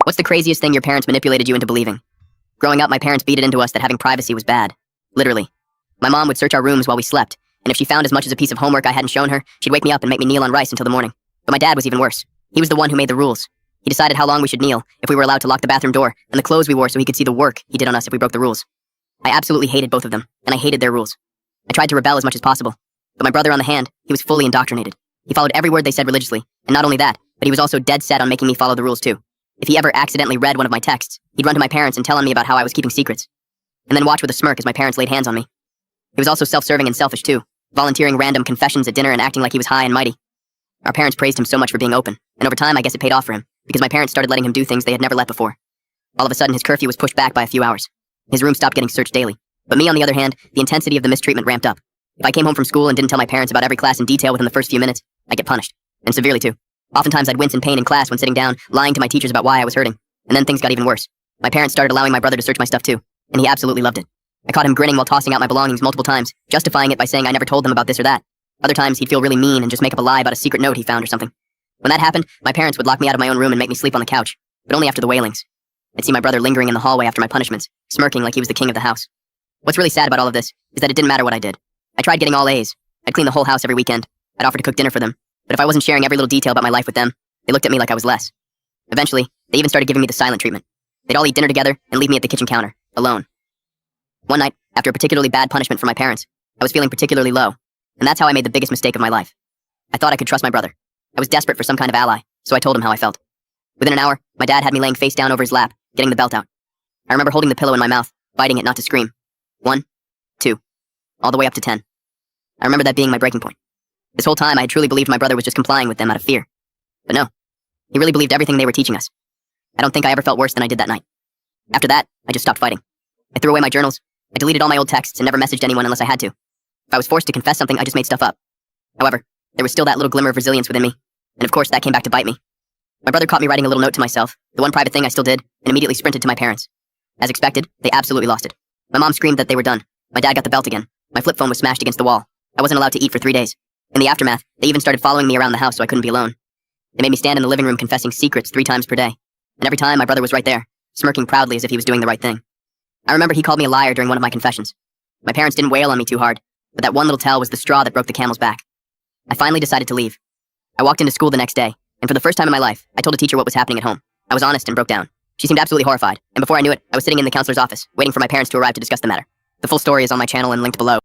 What's the craziest thing your parents manipulated you into believing? Growing up, my parents beat it into us that having privacy was bad. Literally. My mom would search our rooms while we slept, and if she found as much as a piece of homework I hadn't shown her, she'd wake me up and make me kneel on rice until the morning. But my dad was even worse. He was the one who made the rules. He decided how long we should kneel, if we were allowed to lock the bathroom door, and the clothes we wore so he could see the work he did on us if we broke the rules. I absolutely hated both of them, and I hated their rules. I tried to rebel as much as possible. But my brother, on the hand, he was fully indoctrinated. He followed every word they said religiously, and not only that, but he was also dead set on making me follow the rules too. If he ever accidentally read one of my texts, he'd run to my parents and tell on me about how I was keeping secrets, and then watch with a smirk as my parents laid hands on me. He was also self-serving and selfish too, volunteering random confessions at dinner and acting like he was high and mighty. Our parents praised him so much for being open, and over time I guess it paid off for him, because my parents started letting him do things they had never let before. All of a sudden his curfew was pushed back by a few hours. His room stopped getting searched daily. But me, on the other hand, the intensity of the mistreatment ramped up. If I came home from school and didn't tell my parents about every class in detail within the first few minutes, I'd get punished, and severely too. Oftentimes I'd wince in pain in class when sitting down, lying to my teachers about why I was hurting. And then things got even worse. My parents started allowing my brother to search my stuff too, and he absolutely loved it. I caught him grinning while tossing out my belongings multiple times, justifying it by saying I never told them about this or that. Other times he'd feel really mean and just make up a lie about a secret note he found or something. When that happened, my parents would lock me out of my own room and make me sleep on the couch, but only after the wailings. I'd see my brother lingering in the hallway after my punishments, smirking like he was the king of the house. What's really sad about all of this is that it didn't matter what I did. I tried getting all A's. I'd clean the whole house every weekend. I'd offer to cook dinner for them. But if I wasn't sharing every little detail about my life with them, they looked at me like I was less. Eventually, they even started giving me the silent treatment. They'd all eat dinner together and leave me at the kitchen counter, alone. One night, after a particularly bad punishment from my parents, I was feeling particularly low, and that's how I made the biggest mistake of my life. I thought I could trust my brother. I was desperate for some kind of ally, so I told him how I felt. Within an hour, my dad had me laying face down over his lap, getting the belt out. I remember holding the pillow in my mouth, biting it not to scream. 1, 2, all the way up to 10. I remember that being my breaking point. This whole time I had truly believed my brother was just complying with them out of fear. But no, he really believed everything they were teaching us. I don't think I ever felt worse than I did that night. After that, I just stopped fighting. I threw away my journals, I deleted all my old texts and never messaged anyone unless I had to. If I was forced to confess something, I just made stuff up. However, there was still that little glimmer of resilience within me, and of course that came back to bite me. My brother caught me writing a little note to myself, the one private thing I still did, and immediately sprinted to my parents. As expected, they absolutely lost it. My mom screamed that they were done. My dad got the belt again. My flip phone was smashed against the wall. I wasn't allowed to eat for 3 days. In the aftermath, they even started following me around the house so I couldn't be alone. They made me stand in the living room confessing secrets 3 times per day. And every time, my brother was right there, smirking proudly as if he was doing the right thing. I remember he called me a liar during one of my confessions. My parents didn't wail on me too hard, but that one little tell was the straw that broke the camel's back. I finally decided to leave. I walked into school the next day, and for the first time in my life, I told a teacher what was happening at home. I was honest and broke down. She seemed absolutely horrified, and before I knew it, I was sitting in the counselor's office, waiting for my parents to arrive to discuss the matter. The full story is on my channel and linked below.